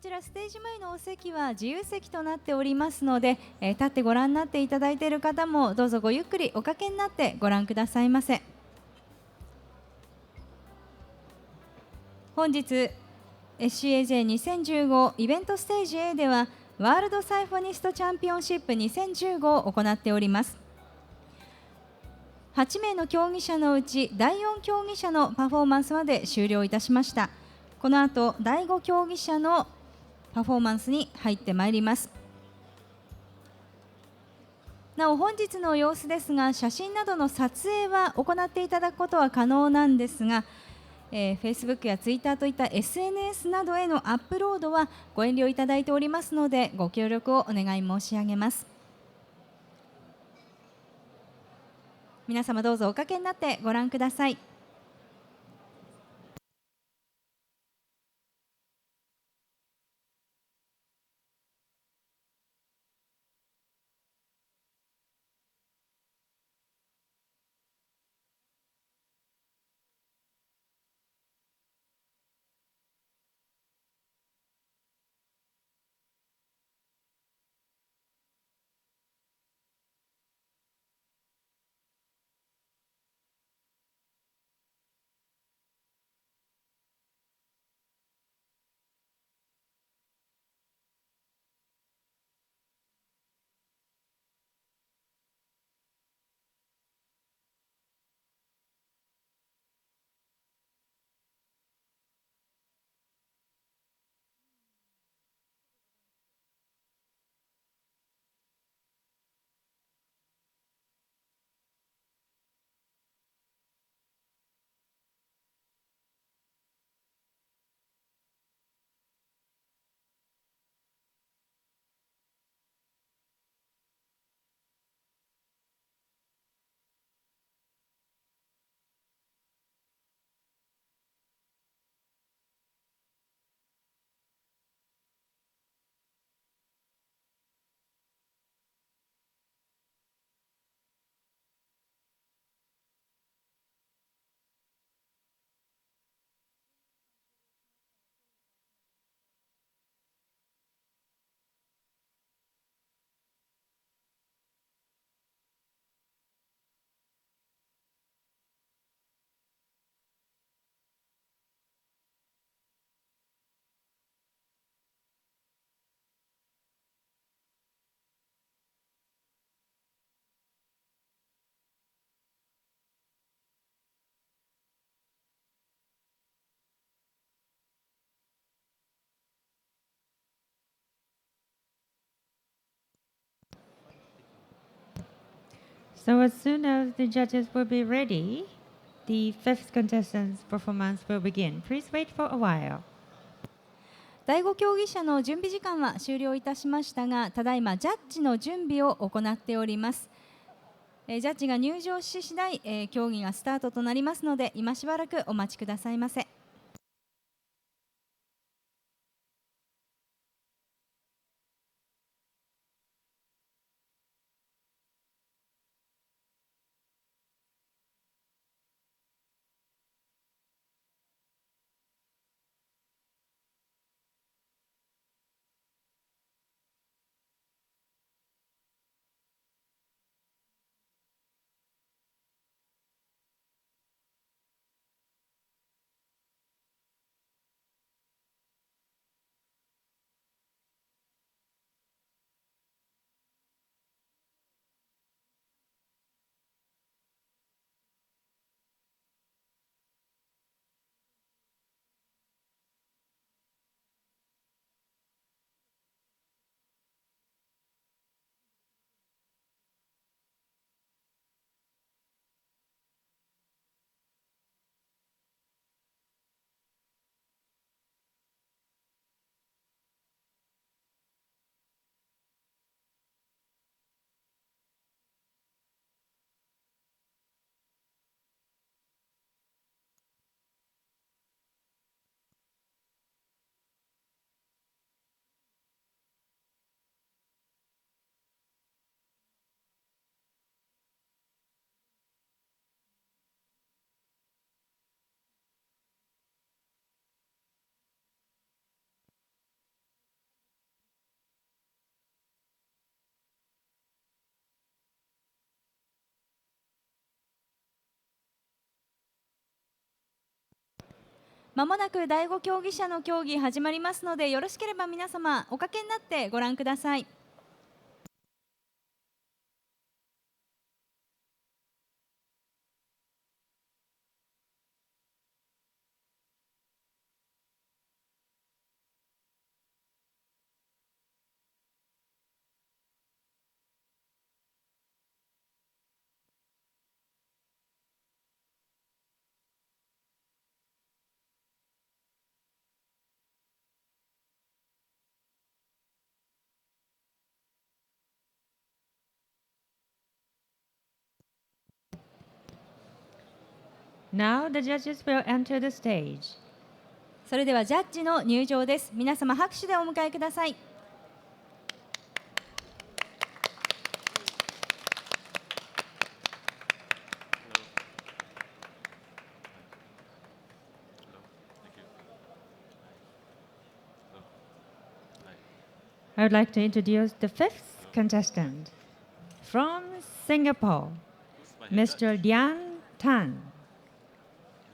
ちらステージ前のお席は自由席となっておりますので、立ってご覧になっていただいている方もどうぞごゆっくりおかけになってご覧くださいませ。本日 SCAJ2015 イベントステージ A ではワールドサイフォニストチャンピオンシップ2015を行っております。8名の競技者のうち第4競技者のパフォーマンスまで終了いたしました。この後第5競技者のパフォーマンスに入ってまいります。なお本日の様子ですが、写真などの撮影は行っていただくことは可能なんですが、Facebook や Twitter といった SNS などへのアップロードはご遠慮いただいておりますので、ご協力をお願い申し上げます。皆様どうぞおかけになってご覧ください。So as soon as the judges will be ready, the fifth contestant's performance will begin. Please wait for a while. 第5競技者の準備時間は終了いたしましたが、ただいまジャッジの準備を行っております。ジャッジが入場し次第、競技がスタートとなりますので、今しばらくお待ちくださいませ。まもなく第5競技者の競技始まりますので、よろしければ皆様おかけになってご覧ください。Now the judges will enter the stage. それではジャッジの入場です。皆様拍手でお迎えください。I would like to introduce the fifth contestant from Singapore, Mr. Lian Tan.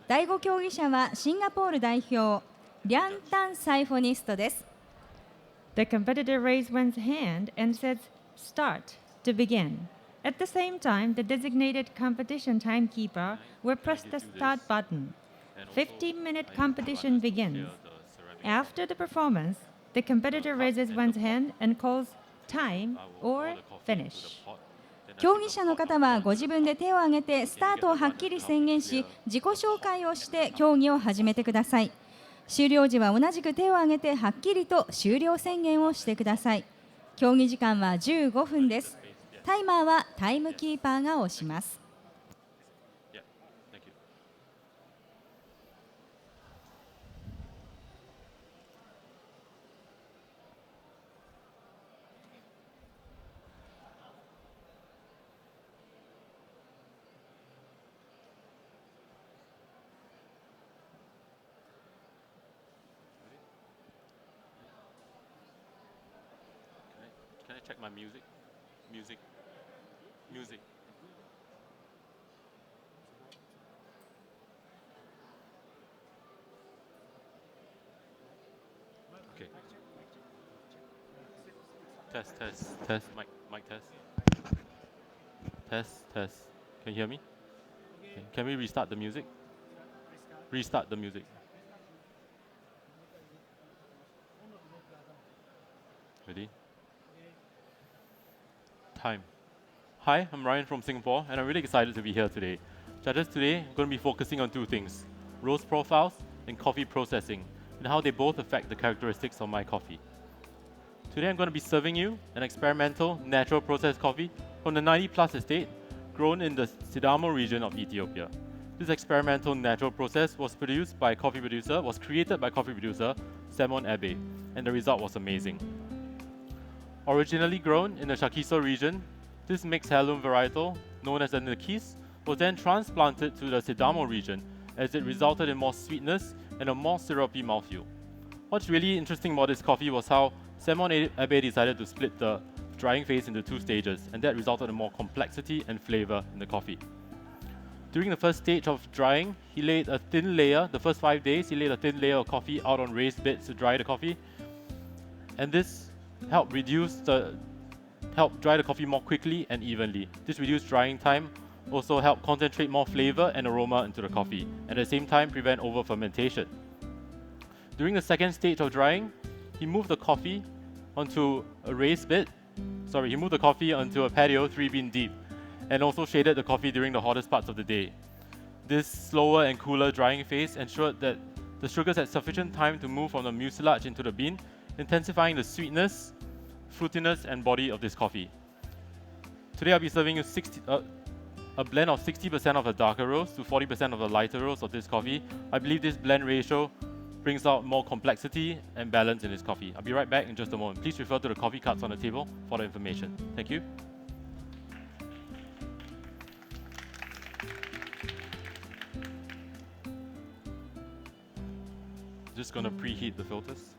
第5競技者はシンガポール代表リャンタンサイフォニストです。 The competitor raised one's hand and says, "Start" to begin. At the same time, the designated competition timekeeper will press the start button. 15-minute competition begins. After the performance, the competitor raises one's hand and calls time or finish. 競技者の方はご自分で手を挙げてスタートをはっきり宣言し、自己紹介をして競技を始めてください。終了時は同じく手を挙げてはっきりと終了宣言をしてください。競技時間は15分です。タイマーはタイムキーパーが押します。Can I check my music? Music. Okay. Test. Mic test. Test. Can you hear me? Okay. Can we restart the music? Restart the music. Ready? Time. Hi, I'm Ryan from Singapore, and I'm really excited to be here today. Judges, today I'm going to be focusing on two things: roast profiles and coffee processing, and how they both affect the characteristics of my coffee. Today I'm going to be serving you an experimental natural processed coffee from the 90+ estate grown in the Sidamo region of Ethiopia. This experimental natural process was created by coffee producer Simon Abe, and the result was amazing. Originally grown in the Shakiso region, this mixed heirloom varietal, known as the Nikis, was then transplanted to the Sidamo region as it resulted in more sweetness and a more syrupy mouthfeel. What's really interesting about this coffee was how Simon Abe decided to split the drying phase into two stages, and that resulted in more complexity and flavor in the coffee. During the first stage of drying, he laid a thin layer. The first 5 days, he laid a thin layer of coffee out on raised beds to dry the coffee, and this helped dry the coffee more quickly and evenly. This reduced drying time also helped concentrate more flavor and aroma into the coffee, and at the same time prevent over fermentation. During the second stage of drying, he moved the coffee onto a patio 3-bean deep, and also shaded the coffee during the hottest parts of the day. This slower and cooler drying phase ensured that the sugars had sufficient time to move from the mucilage into the bean, intensifying the sweetness, fruitiness, and body of this coffee. Today I'll be serving you a blend of 60% of the darker roast to 40% of the lighter roast of this coffee. I believe this blend ratio brings out more complexity and balance in this coffee. I'll be right back in just a moment. Please refer to the coffee cards on the table for the information. Thank you. Just gonna preheat the filters.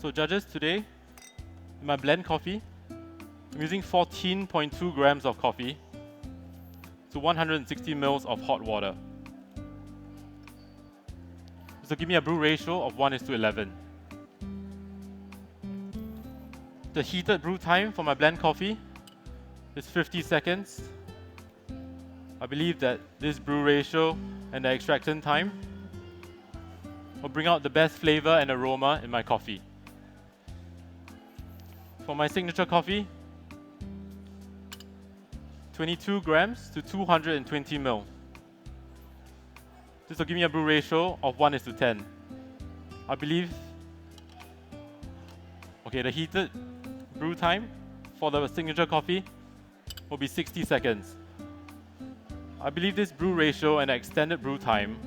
So judges, today, in my blend coffee, I'm using 14.2 grams of coffee to 160 mils of hot water. This will give me a brew ratio of 1:11. The heated brew time for my blend coffee is 50 seconds. I believe that this brew ratio and the extraction time will bring out the best flavor and aroma in my coffee. For my signature coffee, 22 grams to 220 ml. This will give me a brew ratio of 1:10. I believe, the heated brew time for the signature coffee will be 60 seconds. I believe this brew ratio and extended brew time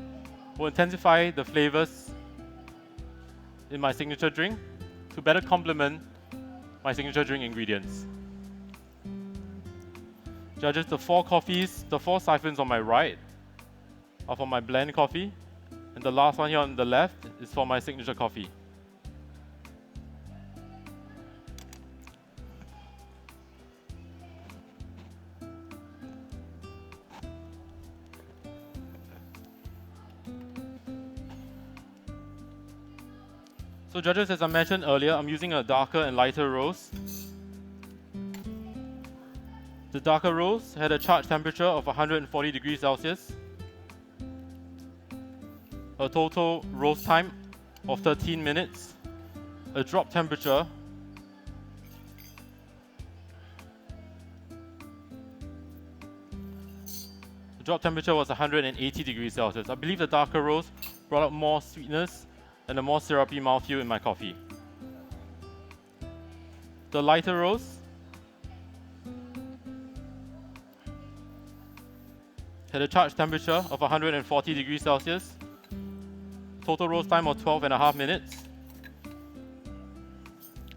will intensify the flavors in my signature drink to better complement my signature drink ingredients. Judges, the four siphons on my right are for my blend coffee, and the last one here on the left is for my signature coffee. So judges, as I mentioned earlier, I'm using a darker and lighter roast. The darker roast had a charge temperature of 140 degrees Celsius, a total roast time of 13 minutes, a drop temperature was 180 degrees Celsius. I believe the darker roast brought out more sweetness and a more syrupy mouthfeel in my coffee. The lighter roast had a charge temperature of 140 degrees Celsius, total roast time of 12.5 minutes,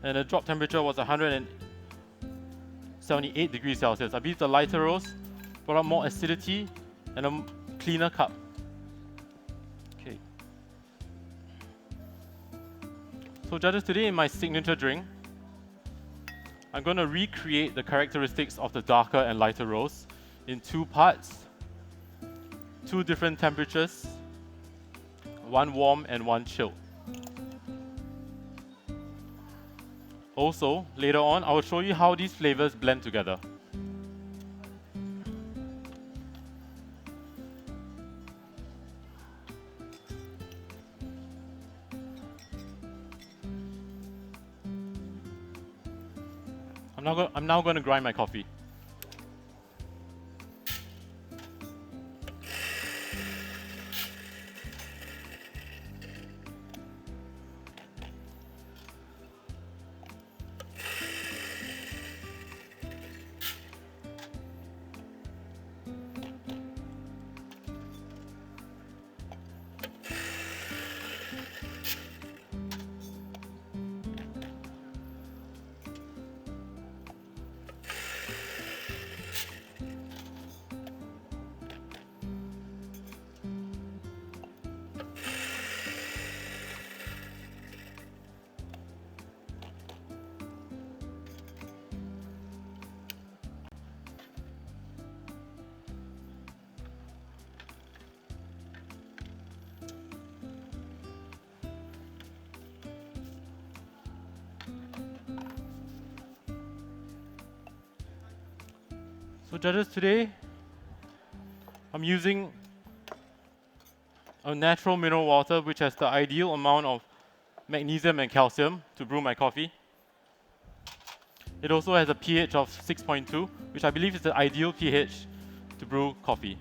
and the drop temperature was 178 degrees Celsius. I believe the lighter roast brought out more acidity and a cleaner cup. Okay. So judges, today in my signature drink, I'm going to recreate the characteristics of the darker and lighter roast in two parts, two different temperatures, one warm and one chilled. Also, later on, I will show you how these flavors blend together. I'm now going to grind my coffee. So judges, today I'm using a natural mineral water which has the ideal amount of magnesium and calcium to brew my coffee. It also has a pH of 6.2, which I believe is the ideal pH to brew coffee.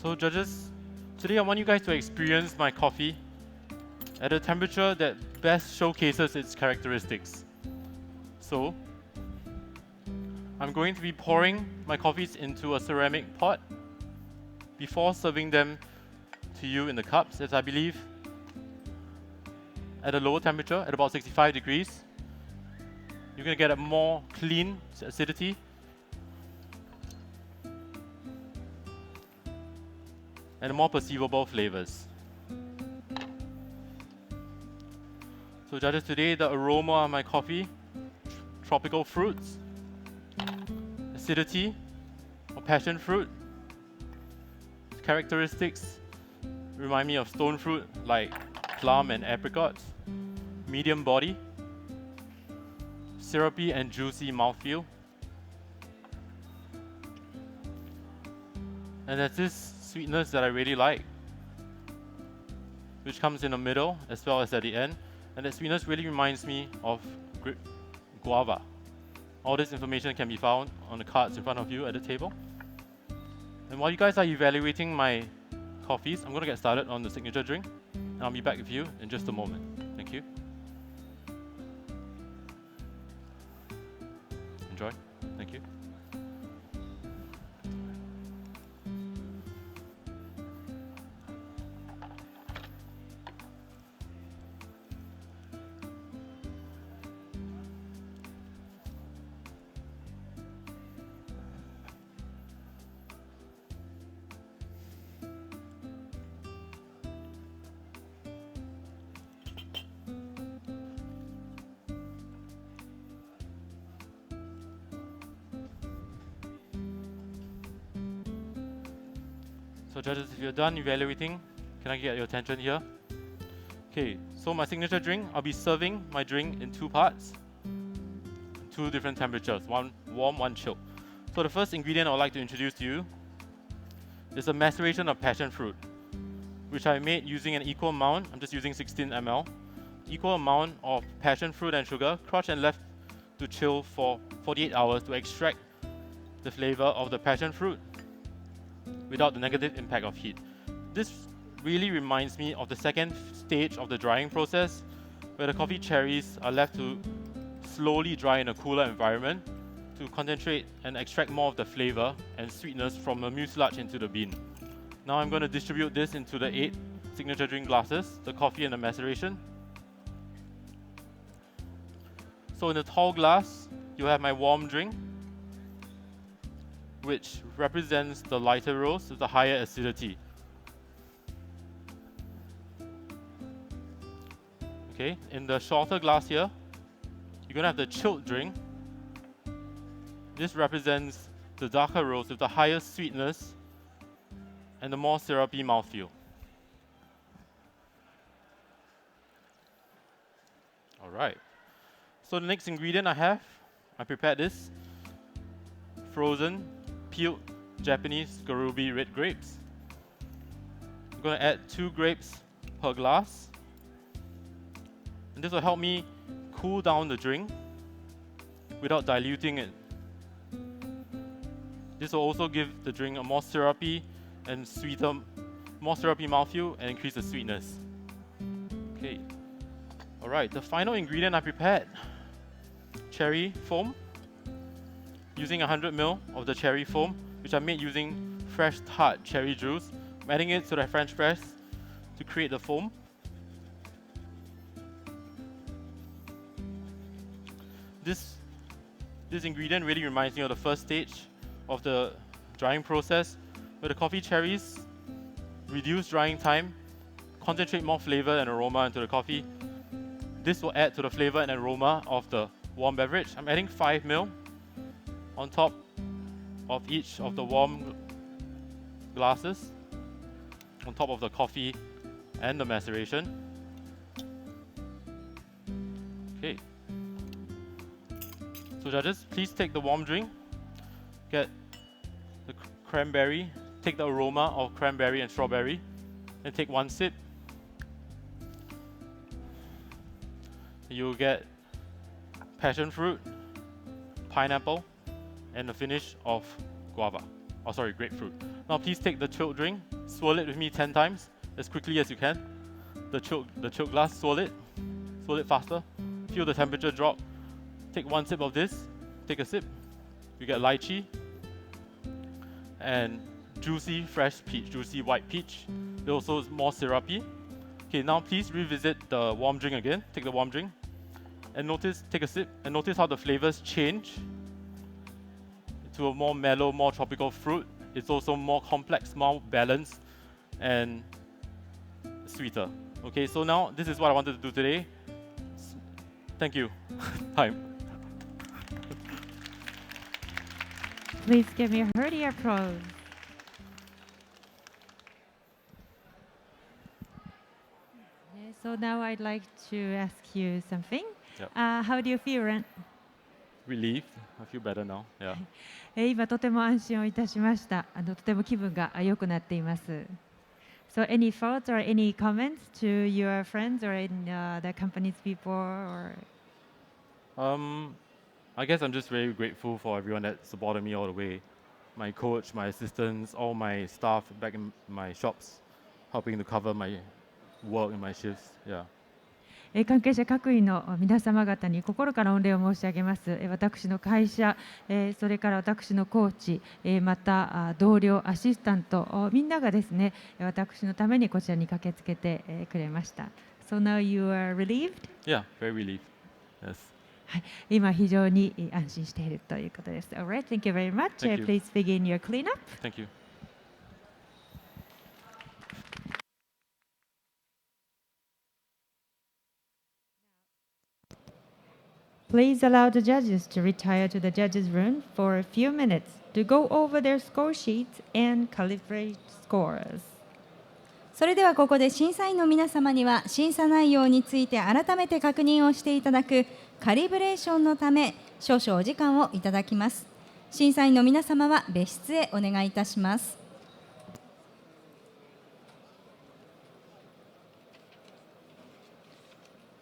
So judges, today I want you guys to experience my coffee at a temperature that best showcases its characteristics. So, I'm going to be pouring my coffees into a ceramic pot before serving them to you in the cups, as I believe at a lower temperature, at about 65 degrees, you're going to get a more clean acidity and more perceivable flavors. So judges, today the aroma of my coffee, tropical fruits, acidity of passion fruit, characteristics remind me of stone fruit like plum and apricots, medium body, syrupy and juicy mouthfeel. And there's this sweetness that I really like, which comes in the middle as well as at the end. And that sweetness really reminds me of guava. All this information can be found on the cards in front of you at the table. And while you guys are evaluating my coffees, I'm going to get started on the signature drink. And I'll be back with you in just a moment. Thank you. Enjoy. Thank you. So judges, if you're done evaluating, can I get your attention here? Okay, so my signature drink, I'll be serving my drink in two parts, two different temperatures, one warm, one chilled. So the first ingredient I would like to introduce to you is a maceration of passion fruit, which I made using an equal amount, I'm just using 16 ml, equal amount of passion fruit and sugar, crushed and left to chill for 48 hours to extract the flavor of the passion fruit without the negative impact of heat. This really reminds me of the second stage of the drying process, where the coffee cherries are left to slowly dry in a cooler environment to concentrate and extract more of the flavor and sweetness from the mucilage into the bean. Now I'm going to distribute this into the 8 signature drink glasses, the coffee and the maceration. So in the tall glass, you have my warm drink, which represents the lighter roast with the higher acidity. Okay, in the shorter glass here, you're going to have the chilled drink. This represents the darker roast with the higher sweetness and the more syrupy mouthfeel. Alright, so the next ingredient I prepared this frozen peeled Japanese Garubi red grapes. I'm going to add 2 grapes per glass. And this will help me cool down the drink without diluting it. This will also give the drink a more syrupy and sweeter, more syrupy mouthfeel and increase the sweetness. Okay. Alright, the final ingredient I prepared, cherry foam. Using 100 ml of the cherry foam, which I made using fresh tart cherry juice. I'm adding it to the French press to create the foam. This ingredient really reminds me of the first stage of the drying process, where the coffee cherries reduce drying time, concentrate more flavor and aroma into the coffee. This will add to the flavor and aroma of the warm beverage. I'm adding 5 ml on top of each of the warm glasses, on top of the coffee and the maceration. Okay. So judges, please take the warm drink, get the cranberry, take the aroma of cranberry and strawberry, and take 1 sip. You'll get passion fruit, pineapple, and the finish of guava. grapefruit. Now please take the chilled drink, swirl it with me 10 times, as quickly as you can. The chilled glass, swirl it faster. Feel the temperature drop. Take one sip of this, take a sip. You get lychee and juicy fresh peach, juicy white peach. It also is more syrupy. Okay, now please revisit the warm drink again. Take the warm drink and take a sip and notice how the flavors change to a more mellow, more tropical fruit. It's also more complex, more balanced, and sweeter. Okay, so now this is what I wanted to do today. Thank you. Time. Please give me a hearty applause. So now I'd like to ask you something. Yep. How do you feel, Ren? Relieved. I feel better now. Yeah. 今とても安心をいたしました。とても気分が良くなっています。So any thoughts or any comments to your friends or in the company's people or? I guess I'm just very grateful for everyone that supported me all the way. My coach, my assistants, all my staff back in my shops, helping to cover my work and my shifts. Yeah. 関係者各位の皆様方に心から御礼を申し上げます。私の会社、それから私のコーチ、また同僚、アシスタント、みんながですね、私のためにこちらに駆けつけてくれました。So now you are relieved? Yeah, very relieved. Yes. はい、今非常に安心しているということです。Alright, thank you very much. Thank you. Please begin your cleanup. Thank you. Please allow the judges to retire to the judges' room for a few minutes to go over their score sheets and calibrate scores. それではここで審査員の皆様には審査内容について改めて確認をしていただくカリブレーションのため少々お時間をいただきます。審査員の皆様は別室へお願いいたします。